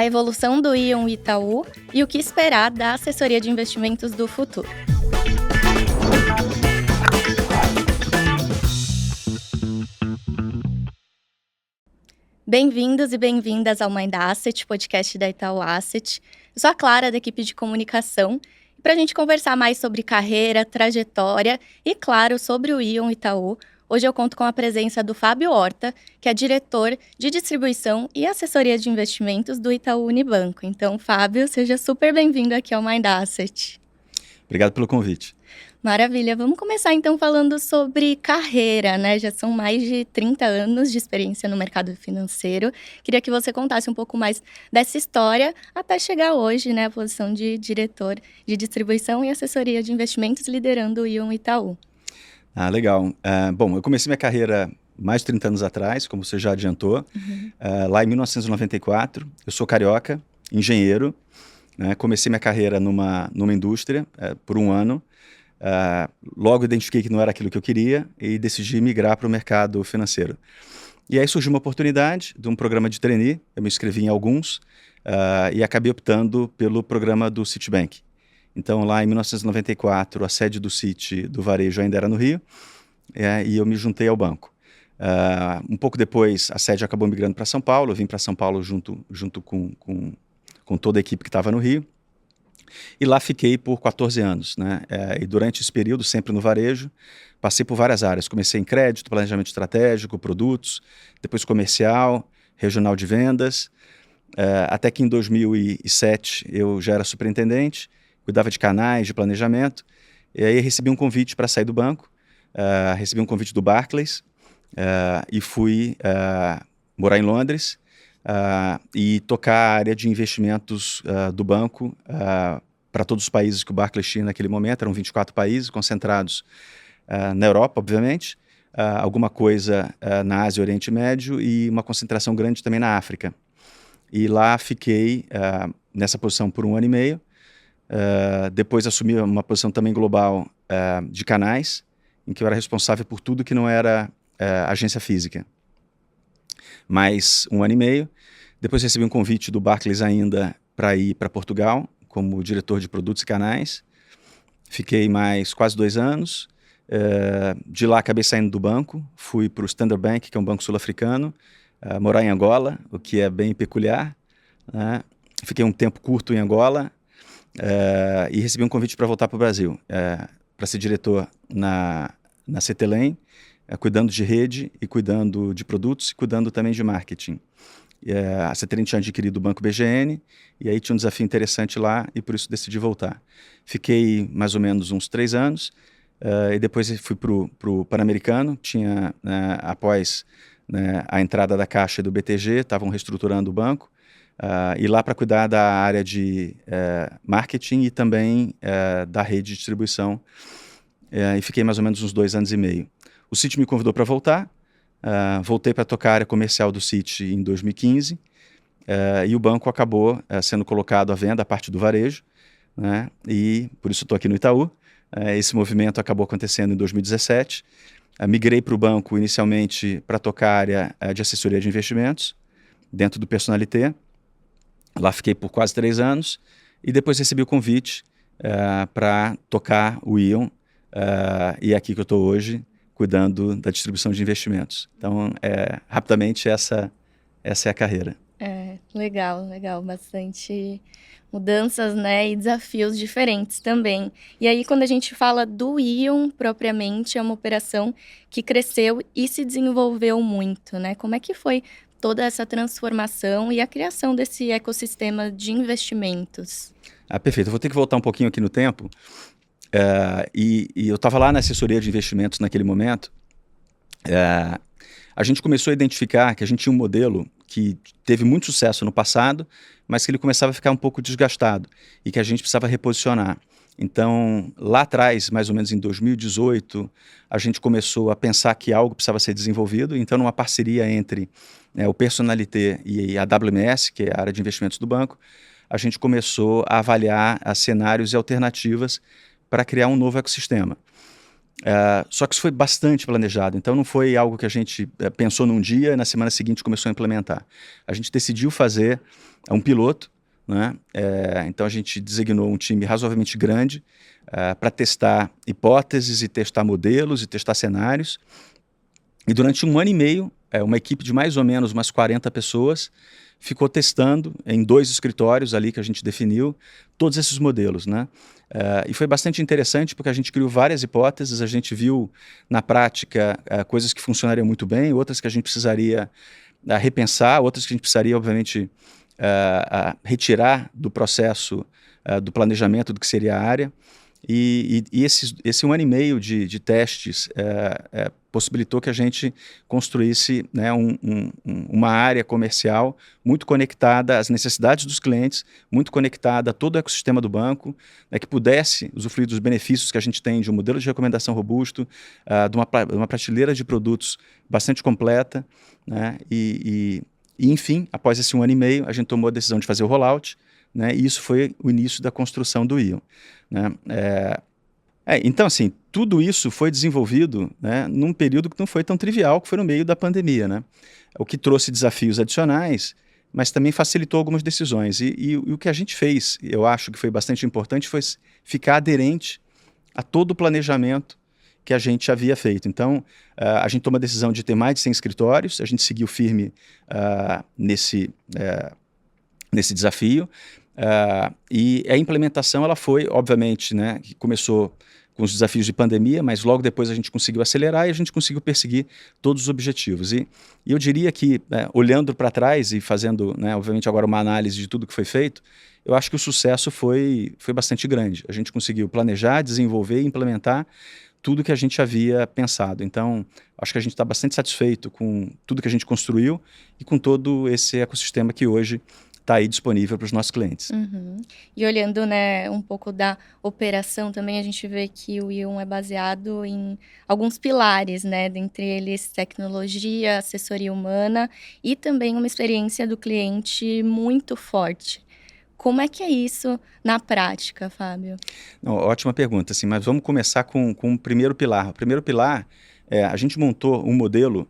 a evolução do Íon Itaú e o que esperar da assessoria de investimentos do futuro. Bem-vindos e bem-vindas ao Mind Asset, podcast da Itaú Asset. Eu sou a Clara, da equipe de comunicação, e para a gente conversar mais sobre carreira, trajetória e, claro, sobre o Íon Itaú, hoje eu conto com a presença do Fábio Horta, que é diretor de distribuição e assessoria de investimentos do Itaú Unibanco. Então, Fábio, seja super bem-vindo aqui ao Mind Asset. Obrigado pelo convite. Maravilha. Vamos começar então falando sobre carreira, né? Já são mais de 30 anos de experiência no mercado financeiro. Queria que você contasse um pouco mais dessa história até chegar hoje, né? A posição de diretor de distribuição e assessoria de investimentos liderando o Íon Itaú. Legal. Bom, eu comecei minha carreira mais de 30 anos atrás, como você já adiantou, lá em 1994. Eu sou carioca, engenheiro, né? Comecei minha carreira numa indústria por um ano. Logo identifiquei que não era aquilo que eu queria e decidi migrar para o mercado financeiro. E aí surgiu uma oportunidade de um programa de trainee, eu me inscrevi em alguns e acabei optando pelo programa do Citibank. Então, lá em 1994, a sede do Citi, do varejo, ainda era no Rio, e eu me juntei ao banco. Um pouco depois, a sede acabou migrando para São Paulo, eu vim para São Paulo junto com toda a equipe que estava no Rio, e lá fiquei por 14 anos, né? E durante esse período, sempre no varejo, passei por várias áreas. Comecei em crédito, planejamento estratégico, produtos, depois comercial, regional de vendas, até que em 2007 eu já era superintendente, cuidava de canais, de planejamento, e aí recebi um convite para sair do banco, recebi um convite do Barclays, e fui morar em Londres e tocar a área de investimentos do banco para todos os países que o Barclays tinha naquele momento. Eram 24 países concentrados na Europa, obviamente, alguma coisa na Ásia e Oriente Médio e uma concentração grande também na África. E lá fiquei nessa posição por um ano e meio. Depois assumi uma posição também global de canais, em que eu era responsável por tudo que não era agência física. Mais um ano e meio. Depois recebi um convite do Barclays ainda para ir para Portugal, como diretor de produtos e canais. Fiquei mais quase 2 anos. De lá acabei saindo do banco, fui para o Standard Bank, que é um banco sul-africano, morar em Angola, o que é bem peculiar, né? Fiquei um tempo curto em Angola e recebi um convite para voltar para o Brasil, para ser diretor na CTLM, cuidando de rede e cuidando de produtos e cuidando também de marketing. A CTLM tinha adquirido o Banco BGN e aí tinha um desafio interessante lá e por isso decidi voltar. Fiquei mais ou menos uns 3 anos e depois fui para o Pan-Americano, após a entrada da Caixa e do BTG, estavam reestruturando o banco, e lá para cuidar da área de marketing e também da rede de distribuição, e fiquei mais ou menos uns 2 anos e meio. O Citi me convidou para voltar, voltei para tocar a área comercial do Citi em 2015, e o banco acabou sendo colocado à venda, a parte do varejo, né? E por isso estou aqui no Itaú. Esse movimento acabou acontecendo em 2017. Migrei para o banco inicialmente para tocar a área de assessoria de investimentos, dentro do Personalité. Lá fiquei por quase 3 anos e depois recebi o convite para tocar o Íon, e é aqui que eu estou hoje, cuidando da distribuição de investimentos. Então, rapidamente, essa é a carreira. Legal. Bastante mudanças, né, e desafios diferentes também. E aí, quando a gente fala do Íon, propriamente, é uma operação que cresceu e se desenvolveu muito, né? Como é que foi toda essa transformação e a criação desse ecossistema de investimentos? Perfeito. Eu vou ter que voltar um pouquinho aqui no tempo. E eu estava lá na assessoria de investimentos naquele momento. A gente começou a identificar que a gente tinha um modelo que teve muito sucesso no passado, mas que ele começava a ficar um pouco desgastado e que a gente precisava reposicionar. Então, lá atrás, mais ou menos em 2018, a gente começou a pensar que algo precisava ser desenvolvido. Então, numa parceria entre o Personalité e a WMS, que é a área de investimentos do banco, a gente começou a avaliar cenários e alternativas para criar um novo ecossistema. Só que isso foi bastante planejado, então não foi algo que a gente pensou num dia e na semana seguinte começou a implementar. A gente decidiu fazer um piloto, né? Então a gente designou um time razoavelmente grande para testar hipóteses e testar modelos e testar cenários. E durante 1 ano e meio, uma equipe de mais ou menos umas 40 pessoas ficou testando em 2 escritórios ali que a gente definiu todos esses modelos, né? E foi bastante interessante porque a gente criou várias hipóteses, a gente viu na prática coisas que funcionariam muito bem, outras que a gente precisaria repensar, outras que a gente precisaria, obviamente, retirar do processo do planejamento do que seria a área. E esse 1 ano e meio de testes possibilitou que a gente construísse, né, uma área comercial muito conectada às necessidades dos clientes, muito conectada a todo o ecossistema do banco, né, que pudesse usufruir dos benefícios que a gente tem de um modelo de recomendação robusto, de uma prateleira de produtos bastante completa, né, e enfim, após esse 1 ano e meio, a gente tomou a decisão de fazer o rollout, né, e isso foi o início da construção do Ion, né. Então, assim, tudo isso foi desenvolvido, né, num período que não foi tão trivial, que foi no meio da pandemia, né, o que trouxe desafios adicionais, mas também facilitou algumas decisões. E o que a gente fez, eu acho que foi bastante importante, foi ficar aderente a todo o planejamento que a gente havia feito. Então, a gente tomou a decisão de ter mais de 100 escritórios, a gente seguiu firme nesse desafio, e a implementação ela foi, obviamente, né, que começou com os desafios de pandemia, mas logo depois a gente conseguiu acelerar e a gente conseguiu perseguir todos os objetivos. E eu diria que, olhando para trás e fazendo, né, obviamente, agora uma análise de tudo que foi feito, eu acho que o sucesso foi bastante grande. A gente conseguiu planejar, desenvolver e implementar tudo que a gente havia pensado. Então, acho que a gente está bastante satisfeito com tudo que a gente construiu e com todo esse ecossistema que hoje está aí disponível para os nossos clientes. Uhum. E olhando, né, um pouco da operação também, a gente vê que o Ion é baseado em alguns pilares, né, dentre eles tecnologia, assessoria humana e também uma experiência do cliente muito forte. Como é que é isso na prática, Fábio? Não, ótima pergunta, assim, mas vamos começar com o primeiro pilar. O primeiro pilar, a gente montou um modelo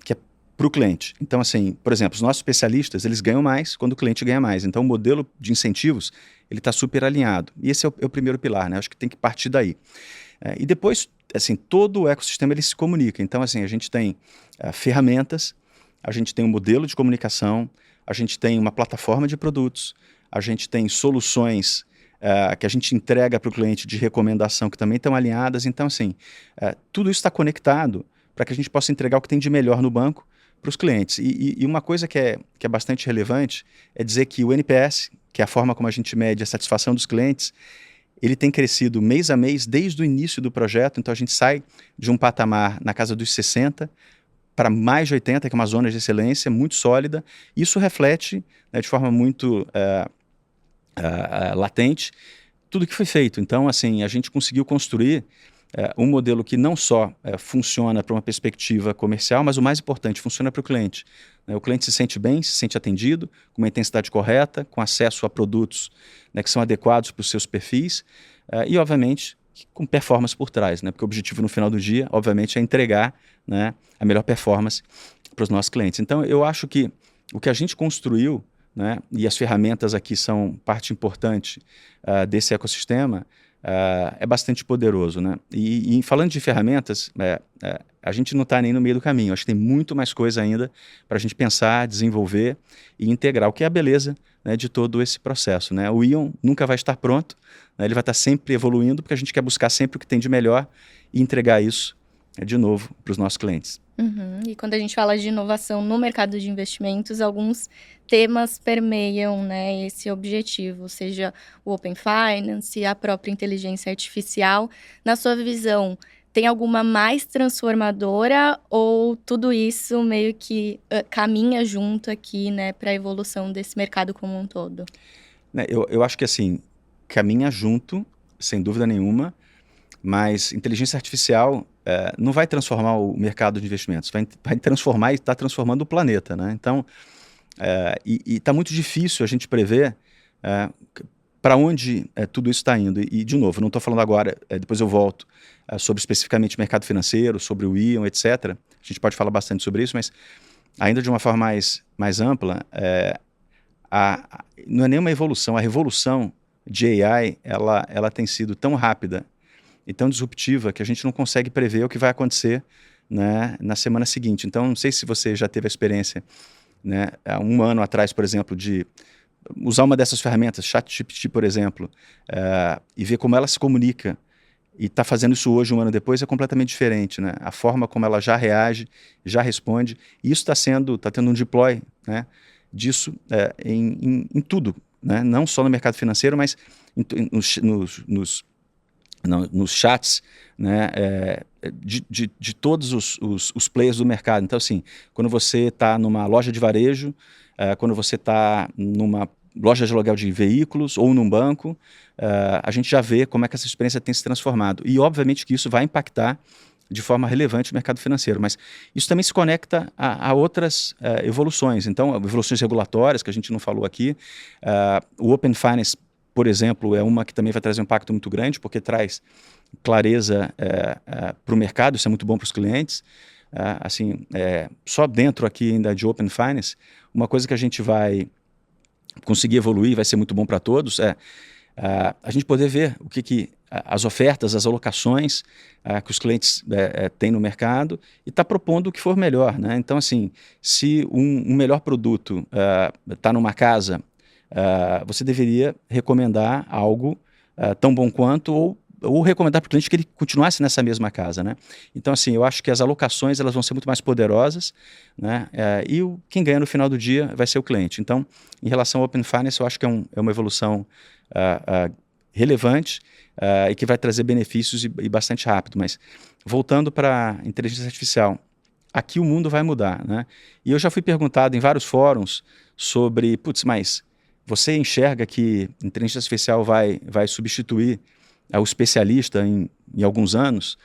que é para o cliente. Então, assim, por exemplo, os nossos especialistas, eles ganham mais quando o cliente ganha mais. Então, o modelo de incentivos, ele está super alinhado. E esse é o primeiro pilar, né? Acho que tem que partir daí. E depois, assim, todo o ecossistema, ele se comunica. Então, assim, a gente tem ferramentas, a gente tem um modelo de comunicação, a gente tem uma plataforma de produtos, a gente tem soluções que a gente entrega para o cliente de recomendação que também estão alinhadas. Então, assim, tudo isso está conectado para que a gente possa entregar o que tem de melhor no banco para os clientes. E uma coisa que é bastante relevante é dizer que o NPS, que é a forma como a gente mede a satisfação dos clientes, ele tem crescido mês a mês desde o início do projeto. Então, a gente sai de um patamar na casa dos 60 para mais de 80, que é uma zona de excelência muito sólida. Isso reflete, né, de forma muito latente tudo que foi feito. Então, assim, a gente conseguiu construir um modelo que não só funciona para uma perspectiva comercial, mas o mais importante, funciona para o cliente. O cliente se sente bem, se sente atendido, com uma intensidade correta, com acesso a produtos, né, que são adequados para os seus perfis e, obviamente, com performance por trás, né? Porque o objetivo no final do dia, obviamente, é entregar, né, a melhor performance para os nossos clientes. Então, eu acho que o que a gente construiu, né, e as ferramentas aqui são parte importante desse ecossistema, é bastante poderoso, né? E falando de ferramentas, a gente não está nem no meio do caminho. Acho que tem muito mais coisa ainda para a gente pensar, desenvolver e integrar, o que é a beleza, né, de todo esse processo, né? O Ion nunca vai estar pronto, né? Ele vai estar sempre evoluindo, porque a gente quer buscar sempre o que tem de melhor e entregar isso de novo para os nossos clientes. Uhum. E quando a gente fala de inovação no mercado de investimentos, alguns temas permeiam, né, esse objetivo, seja o Open Finance, a própria inteligência artificial. Na sua visão, tem alguma mais transformadora ou tudo isso meio que caminha junto aqui, né, para a evolução desse mercado como um todo? Eu acho que, assim, caminha junto, sem dúvida nenhuma, mas inteligência artificial não vai transformar o mercado de investimentos, vai transformar e está transformando o planeta, né? Então, e está muito difícil a gente prever para onde tudo isso está indo. E, de novo, não estou falando agora, depois eu volto sobre especificamente mercado financeiro, sobre o Ion, etc. A gente pode falar bastante sobre isso, mas ainda de uma forma mais ampla, não é nenhuma evolução, a revolução de AI, ela tem sido tão rápida e tão disruptiva que a gente não consegue prever o que vai acontecer, né, na semana seguinte. Então, não sei se você já teve a experiência, né, há um ano atrás, por exemplo, de usar uma dessas ferramentas, ChatGPT, por exemplo, e ver como ela se comunica, e está fazendo isso hoje, um ano depois, é completamente diferente, né? A forma como ela já reage, já responde, e isso está tendo um deploy, né, disso em tudo, né? Não só no mercado financeiro, mas nos chats, né, de todos os players do mercado. Então, assim, quando você está numa loja de varejo, quando você está numa loja de aluguel de veículos ou num banco, a gente já vê como é que essa experiência tem se transformado. E, obviamente, que isso vai impactar de forma relevante o mercado financeiro, mas isso também se conecta a outras evoluções. Então, evoluções regulatórias, que a gente não falou aqui, o Open Finance, por exemplo, é uma que também vai trazer um impacto muito grande, porque traz clareza para o mercado, isso é muito bom para os clientes. Só dentro aqui ainda de Open Finance, uma coisa que a gente vai conseguir evoluir, vai ser muito bom para todos, a gente poder ver o que as ofertas, as alocações que os clientes têm no mercado e está propondo o que for melhor, né? Então, assim, se um melhor produto está numa casa, você deveria recomendar algo tão bom quanto ou recomendar para o cliente que ele continuasse nessa mesma casa, né? Então, assim, eu acho que as alocações elas vão ser muito mais poderosas, né? E quem ganha no final do dia vai ser o cliente. Então, em relação ao Open Finance, eu acho que é uma evolução relevante e que vai trazer benefícios e bastante rápido. Mas, voltando para a inteligência artificial, aqui o mundo vai mudar, né? E eu já fui perguntado em vários fóruns sobre, mas você enxerga que a inteligência artificial vai substituir o especialista em alguns anos?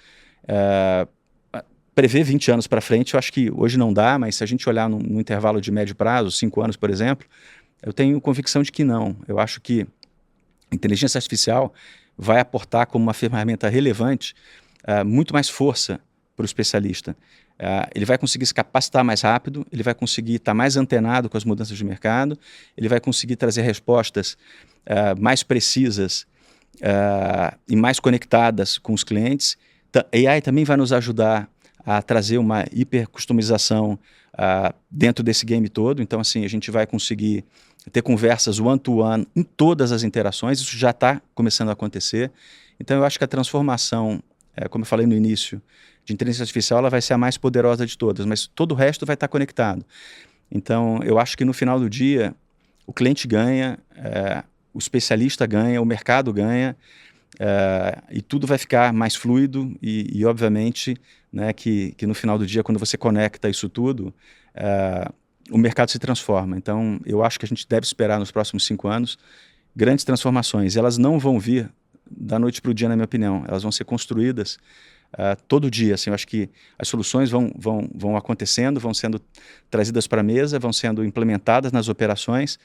Prever 20 anos para frente, eu acho que hoje não dá, mas se a gente olhar no intervalo de médio prazo, 5 anos, por exemplo, eu tenho convicção de que não. Eu acho que a inteligência artificial vai aportar como uma ferramenta relevante muito mais força para o especialista. Ele vai conseguir se capacitar mais rápido, ele vai conseguir estar mais antenado com as mudanças de mercado, ele vai conseguir trazer respostas mais precisas e mais conectadas com os clientes. AI também vai nos ajudar a trazer uma hipercustomização dentro desse game todo. Então, assim, a gente vai conseguir ter conversas one-to-one em todas as interações. Isso já está começando a acontecer. Então, eu acho que a transformação, como eu falei no início, de inteligência artificial, ela vai ser a mais poderosa de todas, mas todo o resto vai estar conectado. Então, eu acho que no final do dia, o cliente ganha, o especialista ganha, o mercado ganha, e tudo vai ficar mais fluido e obviamente, né, que no final do dia, quando você conecta isso tudo, o mercado se transforma. Então, eu acho que a gente deve esperar nos próximos 5 anos grandes transformações. Elas não vão vir da noite para o dia, na minha opinião. Elas vão ser construídas todo dia. Assim, eu acho que as soluções vão acontecendo, vão sendo trazidas para a mesa, vão sendo implementadas nas operações,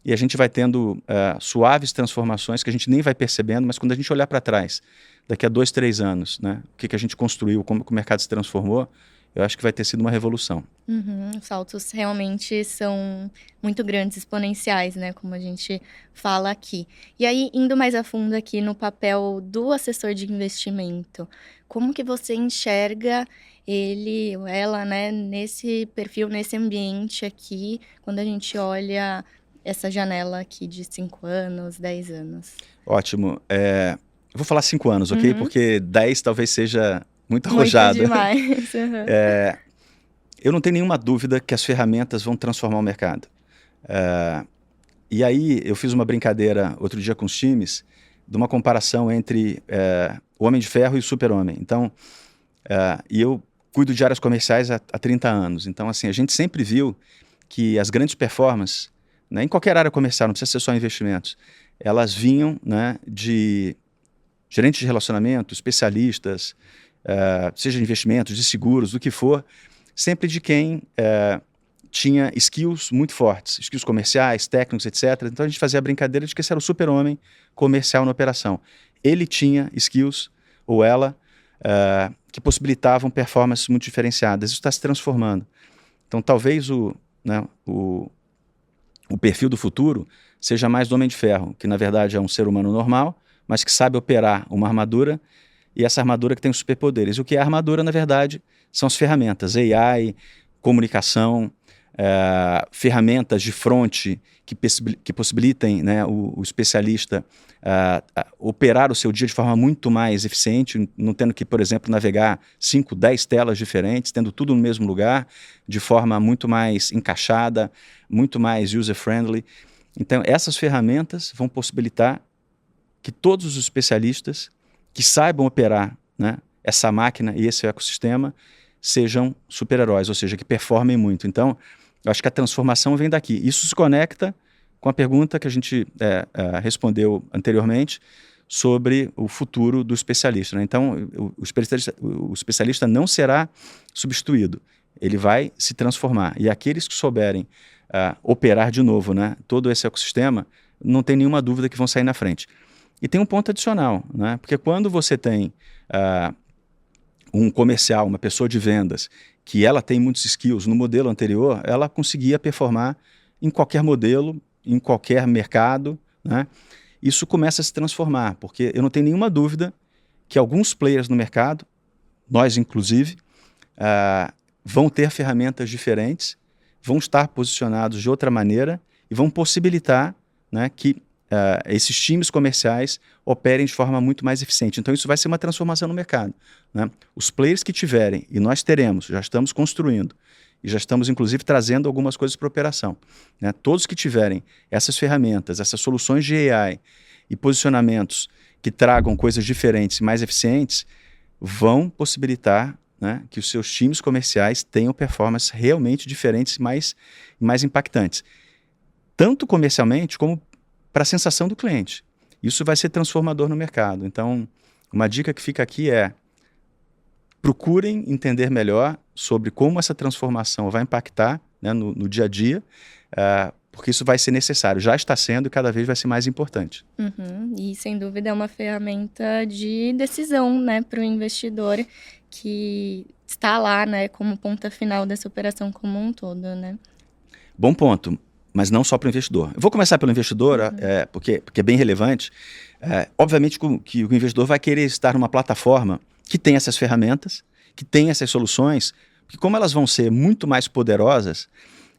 e a gente vai tendo suaves transformações que a gente nem vai percebendo, mas quando a gente olhar para trás, daqui a 2, 3 anos, né, o que a gente construiu, como que o mercado se transformou, eu acho que vai ter sido uma revolução. Os saltos realmente são muito grandes, exponenciais, né? Como a gente fala aqui. E aí, indo mais a fundo aqui no papel do assessor de investimento, como que você enxerga ele ou ela, né, nesse perfil, nesse ambiente aqui, quando a gente olha essa janela aqui de 5 anos, 10 anos? Ótimo. Eu vou falar 5 anos, ok? Porque 10 talvez seja muito arrojado. Muito demais. Eu não tenho nenhuma dúvida que as ferramentas vão transformar o mercado. E aí eu fiz uma brincadeira outro dia com os times de uma comparação entre o Homem de Ferro e o Super-Homem. Então, e eu cuido de áreas comerciais há 30 anos. Então, assim, a gente sempre viu que as grandes performances, né, em qualquer área comercial, não precisa ser só investimentos, elas vinham, né, de gerentes de relacionamento, especialistas, seja de investimentos, de seguros, do que for, sempre de quem tinha skills muito fortes, skills comerciais, técnicos, etc. Então a gente fazia a brincadeira de que esse era o super-homem comercial na operação. Ele tinha skills, ou ela, que possibilitavam performances muito diferenciadas. Isso está se transformando. Então talvez o perfil do futuro seja mais do Homem de Ferro, que na verdade é um ser humano normal, mas que sabe operar uma armadura, e essa armadura que tem os superpoderes. O que é a armadura, na verdade, são as ferramentas, AI, comunicação, ferramentas de front que possibilitem, né, o especialista operar o seu dia de forma muito mais eficiente, não tendo que, por exemplo, navegar 5, 10 telas diferentes, tendo tudo no mesmo lugar, de forma muito mais encaixada, muito mais user-friendly. Então, essas ferramentas vão possibilitar que todos os especialistas que saibam operar, né, essa máquina e esse ecossistema sejam super-heróis, ou seja, que performem muito. Então, eu acho que a transformação vem daqui. Isso se conecta com a pergunta que a gente respondeu anteriormente sobre o futuro do especialista, né? Então, o especialista não será substituído, ele vai se transformar. E aqueles que souberem operar de novo, né, todo esse ecossistema, não tem nenhuma dúvida que vão sair na frente. E tem um ponto adicional, né? Porque quando você tem um comercial, uma pessoa de vendas, que ela tem muitos skills, no modelo anterior, ela conseguia performar em qualquer modelo, em qualquer mercado, né? Isso começa a se transformar, porque eu não tenho nenhuma dúvida que alguns players no mercado, nós inclusive, vão ter ferramentas diferentes, vão estar posicionados de outra maneira e vão possibilitar, né, que esses times comerciais operem de forma muito mais eficiente. Então isso vai ser uma transformação no mercado, né? Os players que tiverem, e nós teremos, já estamos construindo, e já estamos inclusive trazendo algumas coisas para operação, né? Todos que tiverem essas ferramentas, essas soluções de AI e posicionamentos que tragam coisas diferentes e mais eficientes, vão possibilitar, né, que os seus times comerciais tenham performances realmente diferentes e mais impactantes, tanto comercialmente como para a sensação do cliente. Isso vai ser transformador no mercado. Então, uma dica que fica aqui é: procurem entender melhor sobre como essa transformação vai impactar, né, no dia a dia, porque isso vai ser necessário, já está sendo e cada vez vai ser mais importante. Uhum. E, sem dúvida, é uma ferramenta de decisão, né, para o investidor que está lá, né, como ponta final dessa operação como um todo, né? Bom ponto. Mas não só para o investidor. Eu vou começar pelo investidor, porque é bem relevante. Obviamente que o investidor vai querer estar numa plataforma que tem essas ferramentas, que tem essas soluções, porque como elas vão ser muito mais poderosas,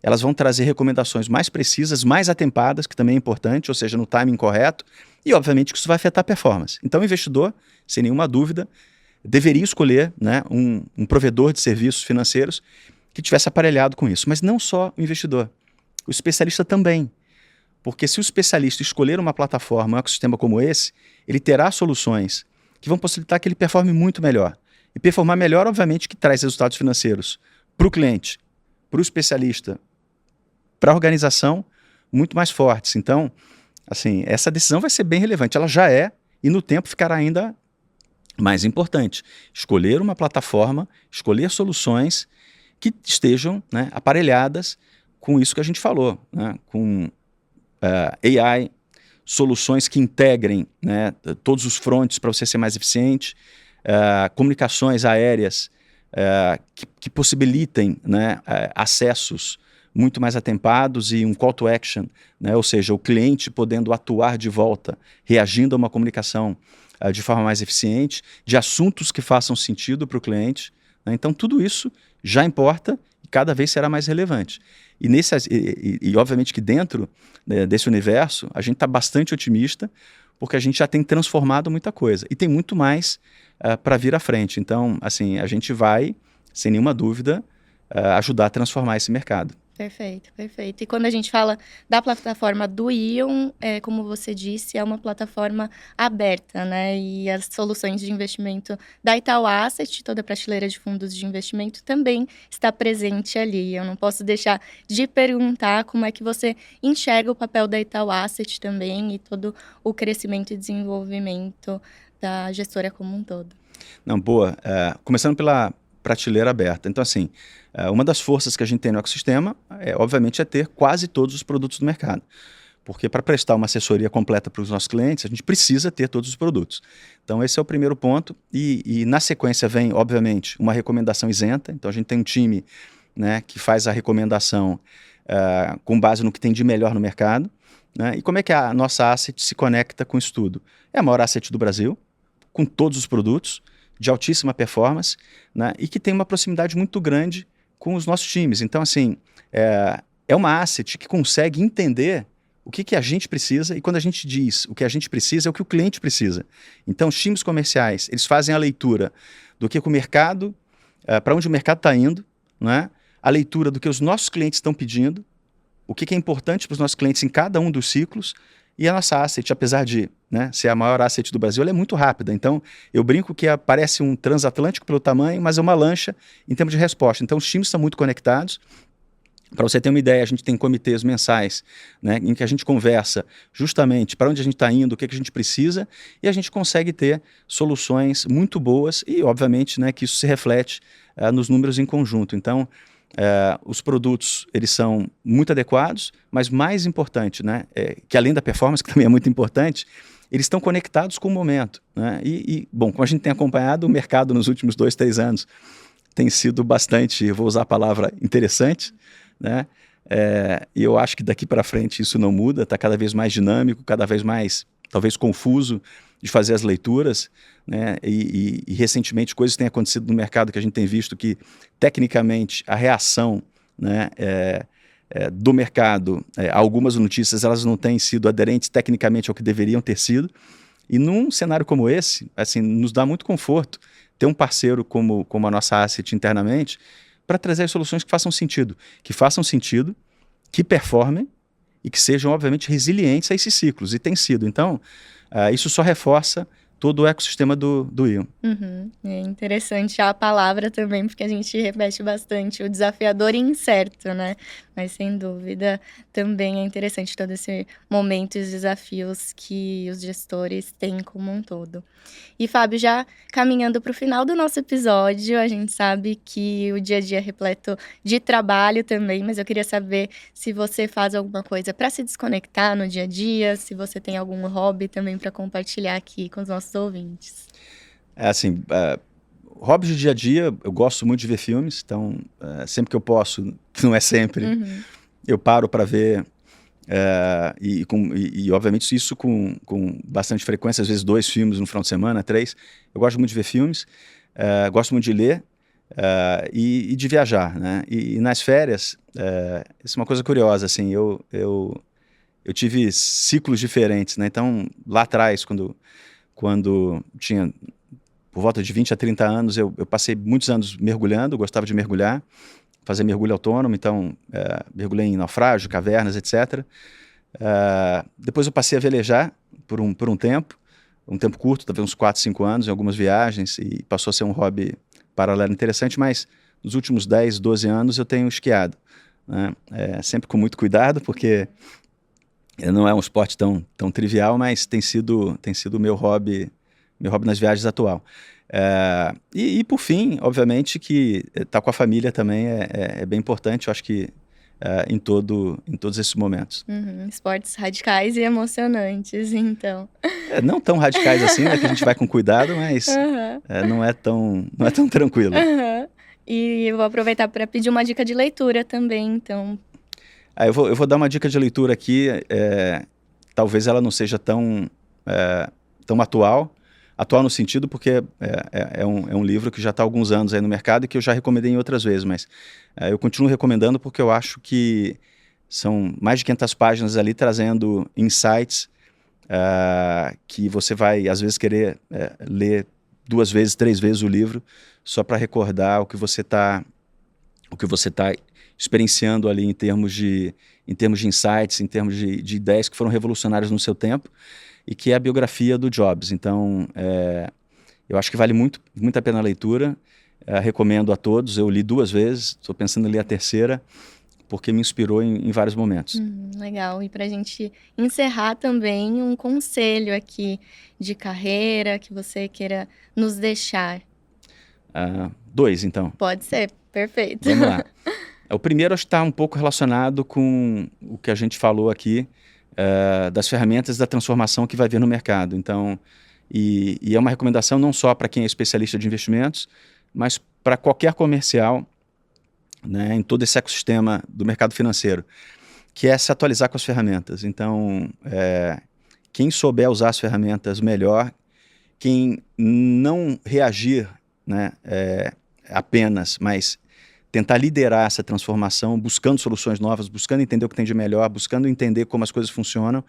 elas vão trazer recomendações mais precisas, mais atempadas, que também é importante, ou seja, no timing correto, e obviamente que isso vai afetar a performance. Então o investidor, sem nenhuma dúvida, deveria escolher, né, um provedor de serviços financeiros que tivesse aparelhado com isso. Mas não só o investidor. O especialista também, porque se o especialista escolher uma plataforma, um ecossistema como esse, ele terá soluções que vão possibilitar que ele performe muito melhor. E performar melhor, obviamente, que traz resultados financeiros para o cliente, para o especialista, para a organização, muito mais fortes. Então, assim, essa decisão vai ser bem relevante. Ela já é, e no tempo ficará ainda mais importante. Escolher uma plataforma, escolher soluções que estejam, né, aparelhadas com isso que a gente falou, né? Com AI, soluções que integrem, né, todos os fronts para você ser mais eficiente, comunicações aéreas que possibilitem, né, acessos muito mais atempados e um call to action, né, ou seja, o cliente podendo atuar de volta, reagindo a uma comunicação de forma mais eficiente, de assuntos que façam sentido para o cliente, né? Então tudo isso já importa e cada vez será mais relevante. E obviamente que dentro, né, desse universo, a gente está bastante otimista, porque a gente já tem transformado muita coisa. E tem muito mais para vir à frente. Então, assim, a gente vai, sem nenhuma dúvida, ajudar a transformar esse mercado. Perfeito, perfeito. E quando a gente fala da plataforma do Ion, como você disse, é uma plataforma aberta, né? E as soluções de investimento da Itaú Asset, toda a prateleira de fundos de investimento, também está presente ali. Eu não posso deixar de perguntar como é que você enxerga o papel da Itaú Asset também e todo o crescimento e desenvolvimento da gestora como um todo. Não, boa. Começando prateleira aberta. Então, assim, uma das forças que a gente tem no ecossistema, obviamente, é ter quase todos os produtos do mercado. Porque para prestar uma assessoria completa para os nossos clientes, a gente precisa ter todos os produtos. Então, esse é o primeiro ponto. E na sequência vem, obviamente, uma recomendação isenta. Então, a gente tem um time, né, que faz a recomendação com base no que tem de melhor no mercado. Né? E como é que a nossa asset se conecta com isso tudo? É a maior asset do Brasil, com todos os produtos, de altíssima performance, né? E que tem uma proximidade muito grande com os nossos times. Então, assim, é uma asset que consegue entender o que a gente precisa, e quando a gente diz o que a gente precisa, é o que o cliente precisa. Então, os times comerciais, eles fazem a leitura do que o mercado, para onde o mercado está indo, né? A leitura do que os nossos clientes estão pedindo, o que é importante para os nossos clientes em cada um dos ciclos, e a nossa asset, apesar de, né, ser a maior asset do Brasil, ela é muito rápida. Então, eu brinco que parece um transatlântico pelo tamanho, mas é uma lancha em termos de resposta. Então, os times estão muito conectados. Para você ter uma ideia, a gente tem comitês mensais, né, em que a gente conversa justamente para onde a gente está indo, o que a gente precisa, e a gente consegue ter soluções muito boas e, obviamente, né, que isso se reflete nos números em conjunto. Então, os produtos, eles são muito adequados, mas mais importante, né, que além da performance, que também é muito importante, eles estão conectados com o momento. Né? Bom, como a gente tem acompanhado o mercado nos últimos 2, 3 anos, tem sido bastante, vou usar a palavra, interessante, né? E eu acho que daqui para frente isso não muda, está cada vez mais dinâmico, cada vez mais, talvez, confuso de fazer as leituras, né? E recentemente coisas têm acontecido no mercado que a gente tem visto que, tecnicamente, a reação, né, do mercado, algumas notícias elas não têm sido aderentes tecnicamente ao que deveriam ter sido, e num cenário como esse, assim, nos dá muito conforto ter um parceiro como a nossa asset internamente, para trazer soluções que façam sentido, que performem e que sejam, obviamente, resilientes a esses ciclos. E tem sido. Então, isso só reforça todo o ecossistema do Ion. Uhum. É interessante a palavra também, porque a gente repete bastante o desafiador e incerto, né? Mas, sem dúvida, também é interessante todo esse momento e os desafios que os gestores têm como um todo. E, Fábio, já caminhando para o final do nosso episódio, a gente sabe que o dia a dia é repleto de trabalho também, mas eu queria saber se você faz alguma coisa para se desconectar no dia a dia, se você tem algum hobby também para compartilhar aqui com os nossos ouvintes. Assim, hobbies do dia a dia, eu gosto muito de ver filmes, então sempre que eu posso, que não é sempre, eu paro para ver, e obviamente isso com bastante frequência, às vezes 2 filmes no final de semana, 3. Eu gosto muito de ver filmes, gosto muito de ler e de viajar, né? E nas férias, isso é uma coisa curiosa, assim, eu tive ciclos diferentes, né? Então, lá atrás, quando tinha por volta de 20 a 30 anos, eu passei muitos anos mergulhando, gostava de mergulhar, fazer mergulho autônomo, então mergulhei em naufrágio, cavernas, etc. Depois eu passei a velejar por um tempo curto, talvez uns 4, 5 anos, em algumas viagens, e passou a ser um hobby paralelo interessante, mas nos últimos 10, 12 anos eu tenho esquiado, né? Sempre com muito cuidado, porque não é um esporte tão trivial, mas tem sido o meu hobby nas viagens atual. E por fim, obviamente, que estar com a família também é bem importante, eu acho que em todos esses momentos. Esportes radicais e emocionantes, então. Não tão radicais assim, né, que a gente vai com cuidado, mas não é tão tranquilo. E eu vou aproveitar para pedir uma dica de leitura também, então. Eu vou dar uma dica de leitura aqui, talvez ela não seja tão atual no sentido porque é um livro que já está há alguns anos aí no mercado e que eu já recomendei em outras vezes, mas eu continuo recomendando porque eu acho que são mais de 500 páginas ali trazendo insights que você vai, às vezes, querer ler 2 vezes, 3 vezes o livro só para recordar o que você está experienciando ali em termos de insights, em termos de ideias que foram revolucionárias no seu tempo, e que é a biografia do Jobs. Então, eu acho que vale muito a pena a leitura, recomendo a todos. Eu li 2 vezes, estou pensando em ler a 3ª, porque me inspirou em vários momentos. Legal. E para a gente encerrar também, um conselho aqui de carreira que você queira nos deixar. Dois, então. Pode ser, perfeito. Vamos lá. O primeiro acho que está um pouco relacionado com o que a gente falou aqui, das ferramentas da transformação que vai vir no mercado. Então, e é uma recomendação não só para quem é especialista de investimentos, mas para qualquer comercial, né, em todo esse ecossistema do mercado financeiro, que é se atualizar com as ferramentas. Então, quem souber usar as ferramentas melhor, quem não reagir, né, apenas, mas tentar liderar essa transformação, buscando soluções novas, buscando entender o que tem de melhor, buscando entender como as coisas funcionam,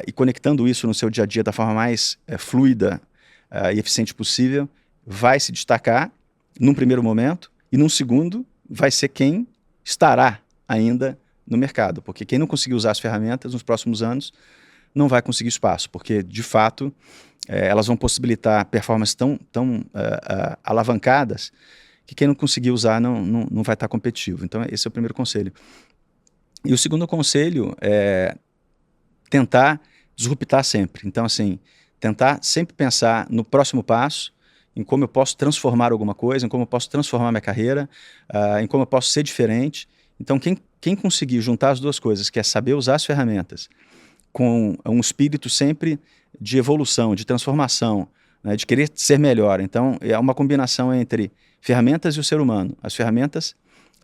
e conectando isso no seu dia a dia da forma mais fluida e eficiente possível, vai se destacar num primeiro momento, e num segundo vai ser quem estará ainda no mercado, porque quem não conseguir usar as ferramentas nos próximos anos não vai conseguir espaço, porque de fato elas vão possibilitar performances tão alavancadas que quem não conseguir usar não vai estar competitivo. Então esse é o primeiro conselho. E o segundo conselho é tentar disruptar sempre. Então assim, tentar sempre pensar no próximo passo, em como eu posso transformar alguma coisa, em como eu posso transformar minha carreira, em como eu posso ser diferente. Então quem conseguir juntar as duas coisas, que é saber usar as ferramentas com um espírito sempre de evolução, de transformação, né, de querer ser melhor. Então é uma combinação entre ferramentas e o ser humano. As ferramentas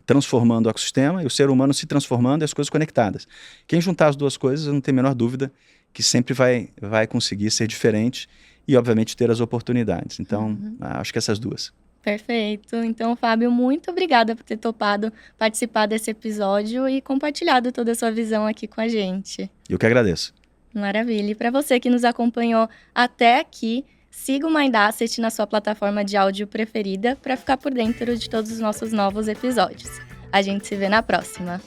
transformando o ecossistema e o ser humano se transformando e as coisas conectadas. Quem juntar as duas coisas, eu não tenho a menor dúvida que sempre vai conseguir ser diferente e, obviamente, ter as oportunidades. Então, acho que essas duas. Perfeito. Então, Fábio, muito obrigada por ter topado participar desse episódio e compartilhado toda a sua visão aqui com a gente. Eu que agradeço. Maravilha. E para você que nos acompanhou até aqui, siga o Mind Asset na sua plataforma de áudio preferida para ficar por dentro de todos os nossos novos episódios. A gente se vê na próxima.